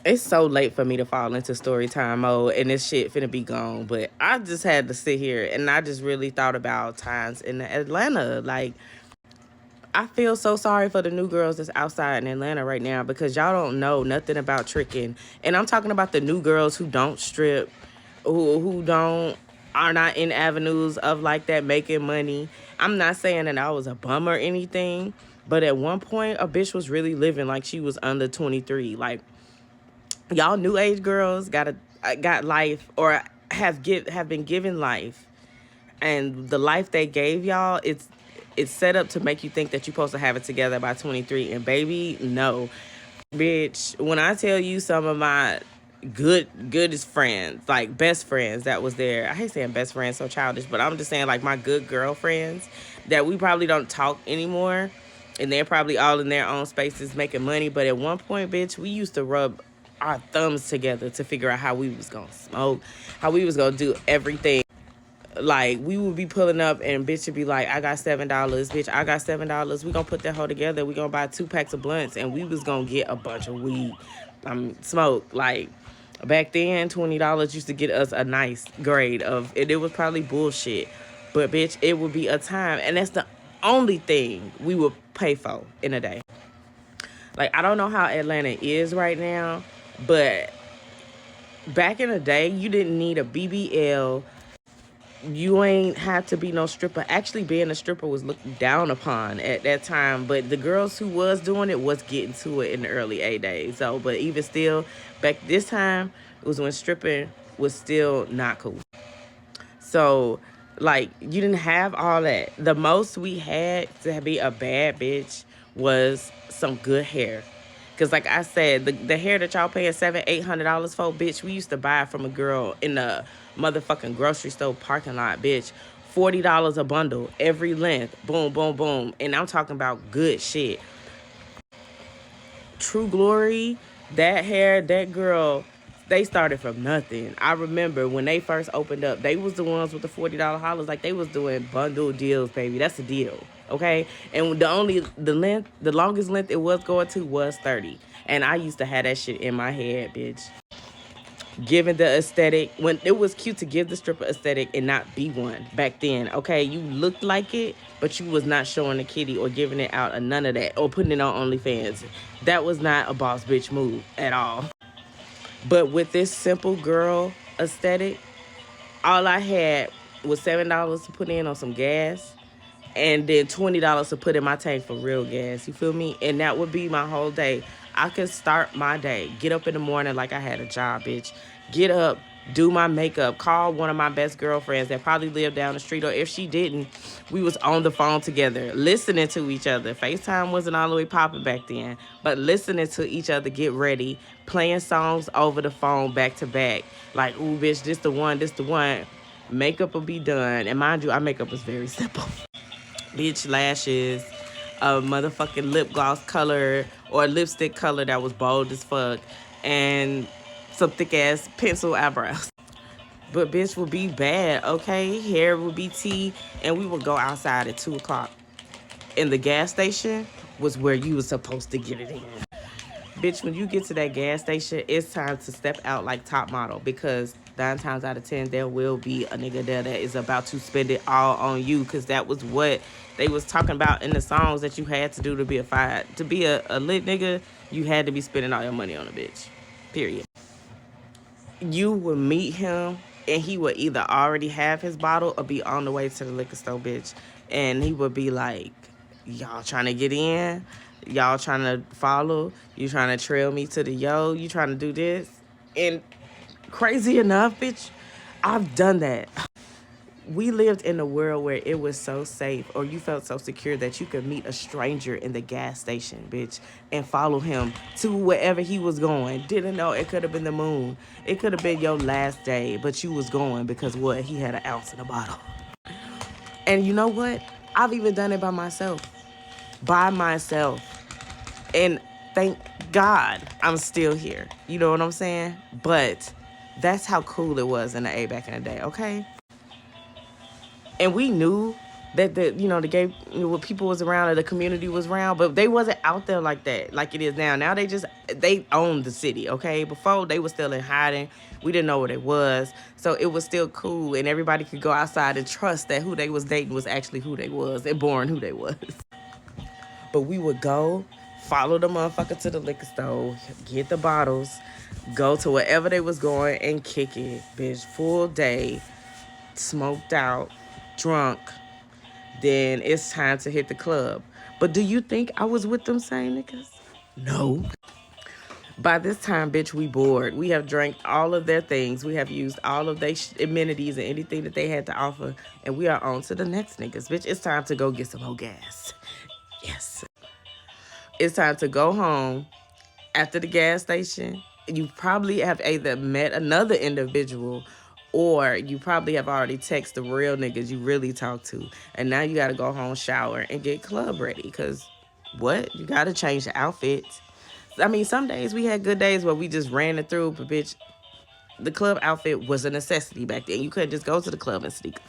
It's so late for me to fall into story time mode and this shit finna be gone. But I just had to sit here and I just really thought about times in Atlanta. Like, I feel so sorry for the new girls that's outside in Atlanta right now because y'all don't know nothing about tricking. And I'm talking about the new girls who don't strip, who don't are not in avenues of like that making money. I'm not saying that I was a bum or anything, but at one point a bitch was really living like she was under 23. Like, y'all new age girls got life or have been given life, and the life they gave y'all, it's set up to make you think that you're supposed to have it together by 23. And baby, no, bitch. When I tell you some of my goodest friends, like best friends that was there, I hate saying best friends, so childish, but I'm just saying like my good girlfriends that we probably don't talk anymore, and they're probably all in their own spaces making money. But at one point, bitch, we used to rub our thumbs together to figure out how we was gonna smoke, how we was gonna do everything. Like, we would be pulling up and bitch would be like, I got $7, bitch, I got $7. We gonna put that hoe together. We gonna buy 2 packs of blunts and we was gonna get a bunch of weed. Smoke. Like, back then, $20 used to get us a nice grade of it. It was probably bullshit. But bitch, it would be a time. And that's the only thing we would pay for in a day. Like, I don't know how Atlanta is right now, but back in the day, you didn't need a BBL. You ain't have to be no stripper. Actually, being a stripper was looked down upon at that time, but the girls who was doing it was getting to it in the early A days. So, but even still, back this time, it was when stripping was still not cool. So, like, you didn't have all that. The most we had to be a bad bitch was some good hair. Cause like I said, the hair that y'all paying $700-800 for, bitch, we used to buy from a girl in the motherfucking grocery store parking lot, bitch. $40 a bundle, every length, boom, boom, boom. And I'm talking about good shit. True Glory, that hair, that girl, they started from nothing. I remember when they first opened up, they was the ones with the $40 hollers. Like, they was doing bundle deals, baby. That's a deal, okay? And the longest length it was going to was 30. And I used to have that shit in my head, bitch. Giving the aesthetic, when it was cute to give the stripper aesthetic and not be one back then, okay? You looked like it, but you was not showing the kitty or giving it out or none of that or putting it on OnlyFans. That was not a boss bitch move at all. But with this simple girl aesthetic, all I had was $7 to put in on some gas and then $20 to put in my tank for real gas. You feel me? And that would be my whole day. I could start my day, get up in the morning like I had a job, bitch. Get up, do my makeup, call one of my best girlfriends that probably lived down the street, or if she didn't, we was on the phone together, listening to each other. FaceTime wasn't all the way popping back then, but listening to each other get ready, playing songs over the phone back to back. Like, ooh, bitch, this the one, this the one. Makeup will be done. And mind you, our makeup was very simple. Bitch, lashes, a motherfucking lip gloss color or lipstick color that was bold as fuck, and some thick ass pencil eyebrows. But bitch would be bad, okay? Hair would be tea, and we would go outside at 2 o'clock. And the gas station was where you was supposed to get it in. Bitch, when you get to that gas station, it's time to step out like top model, because 9 times out of 10 there will be a nigga there that is about to spend it all on you, because that was what they was talking about in the songs that you had to do to be a lit nigga. You had to be spending all your money on a bitch, period. You would meet him and he would either already have his bottle or be on the way to the liquor store, bitch, and he would be like, y'all trying to get in, y'all trying to follow, you trying to trail me to the you trying to do this. And crazy enough, bitch, I've done that. We lived in a world where it was so safe, or you felt so secure, that you could meet a stranger in the gas station, bitch, and follow him to wherever he was going. Didn't know it could have been the moon. It could have been your last day, but you was going because what? He had an ounce in a bottle. And you know what? I've even done it by myself. By myself. And thank God I'm still here. You know what I'm saying? But that's how cool it was in the A back in the day, okay? And we knew that the the gay what people was around or the community was around, but they wasn't out there like that like it is now. Now they own the city, okay? Before they was still in hiding. We didn't know what it was, so it was still cool, and everybody could go outside and trust that who they was dating was actually who they was and born who they was. But we would go follow the motherfucker to the liquor store, get the bottles, go to wherever they was going and kick it, bitch, full day, smoked out, drunk. Then it's time to hit the club. But do you think I was with them same niggas? No. By this time, bitch, we bored. We have drank all of their things. We have used all of their amenities and anything that they had to offer. And we are on to the next niggas. Bitch, it's time to go get some more gas. Yes. It's time to go home after the gas station. You probably have either met another individual or you probably have already texted the real niggas you really talk to. And now you got to go home, shower, and get club ready. Because what? You got to change the outfits. I mean, some days we had good days where we just ran it through. But, bitch, the club outfit was a necessity back then. You couldn't just go to the club and sneak.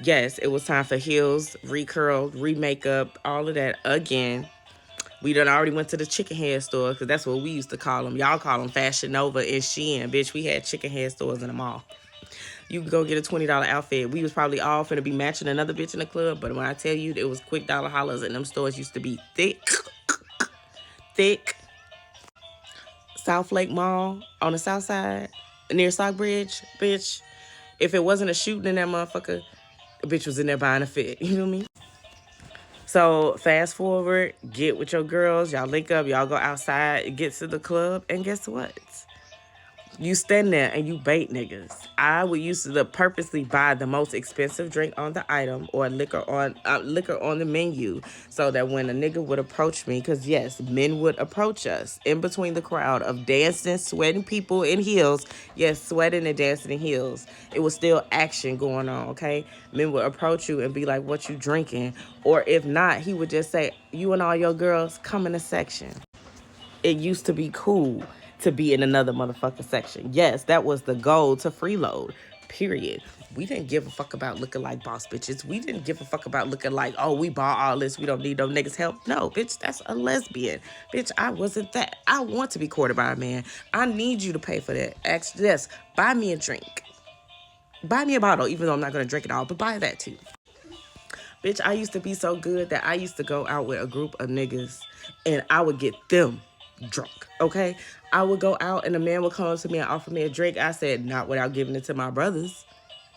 Yes, it was time for heels, recurl, remakeup, all of that again. We done already went to the chicken head store because that's what we used to call them. Y'all call them Fashion Nova and Shein. Bitch, we had chicken head stores in the mall. You can go get a $20 outfit. We was probably all finna be matching another bitch in the club, but when I tell you it was quick dollar hollers and them stores used to be thick. South Lake Mall on the south side near Stockbridge, bitch. If it wasn't a shooting in that motherfucker, a bitch was in there buying a fit. You know what I mean? So fast forward, get with your girls, y'all link up, y'all go outside, get to the club, and guess what? You stand there and you bait niggas. I would used to purposely buy the most expensive drink on the item or liquor on the menu so that when a nigga would approach me, because yes, men would approach us in between the crowd of dancing, sweating people in heels. Yes, sweating and dancing in heels. It was still action going on, okay? Men would approach you and be like, what you drinking? Or if not, he would just say, you and all your girls come in a section. It used to be cool to be in another motherfucking section. Yes, that was the goal, to freeload, period. We didn't give a fuck about looking like boss bitches. We didn't give a fuck about looking like, oh, we bought all this, we don't need no niggas' help. No, bitch, that's a lesbian. Bitch, I wasn't that. I want to be courted by a man. I need you to pay for that. Actually, yes, buy me a drink. Buy me a bottle, even though I'm not going to drink it all, but buy that too. Bitch, I used to be so good that I used to go out with a group of niggas and I would get them drunk, okay? I would go out and a man would come up to me and offer me a drink. I said, not without giving it to my brothers.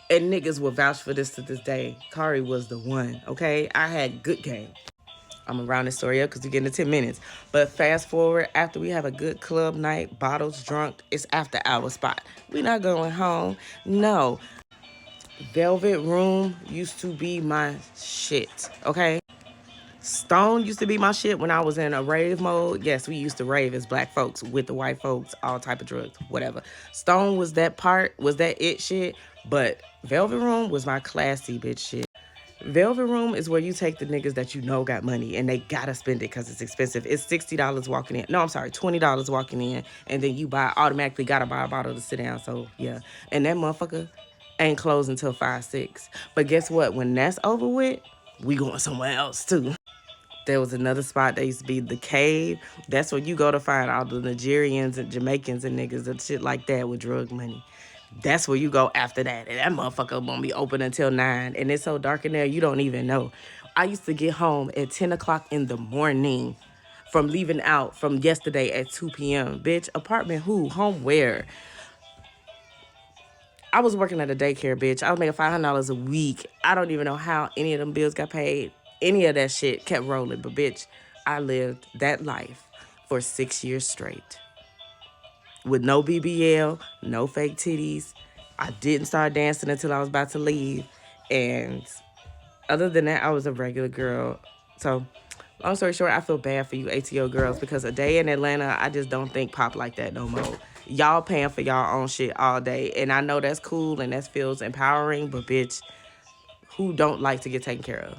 And niggas will vouch for this to this day. Kari was the one, okay? I had good game. I'm going to round this story up because we get into 10 minutes. But fast forward, after we have a good club night, bottles drunk, it's after our spot. We not going home. No. Velvet Room used to be my shit, okay? Stone used to be my shit when I was in a rave mode. Yes, we used to rave as black folks with the white folks, all type of drugs, whatever. Stone was that it shit, but Velvet Room was my classy bitch shit. Velvet Room is where you take the niggas that you know got money and they gotta spend it because it's expensive. It's $60 walking in. No, I'm sorry, $20 walking in, and then you automatically gotta buy a bottle to sit down. So yeah, and that motherfucker ain't closed until 5, 6. But guess what? When that's over with, we going somewhere else too. There was another spot that used to be the Cave. That's where you go to find all the Nigerians and Jamaicans and niggas and shit like that with drug money. That's where you go after that. And that motherfucker won't be open until 9. And it's so dark in there, you don't even know. I used to get home at 10 o'clock in the morning from leaving out from yesterday at 2 p.m. Bitch, apartment who? Home where? I was working at a daycare, bitch. I was making $500 a week. I don't even know how any of them bills got paid. Any of that shit kept rolling. But, bitch, I lived that life for 6 years straight. With no BBL, no fake titties. I didn't start dancing until I was about to leave. And other than that, I was a regular girl. So, long story short, I feel bad for you ATL girls because a day in Atlanta, I just don't think pop like that no more. Y'all paying for y'all own shit all day. And I know that's cool and that feels empowering, but bitch, who don't like to get taken care of?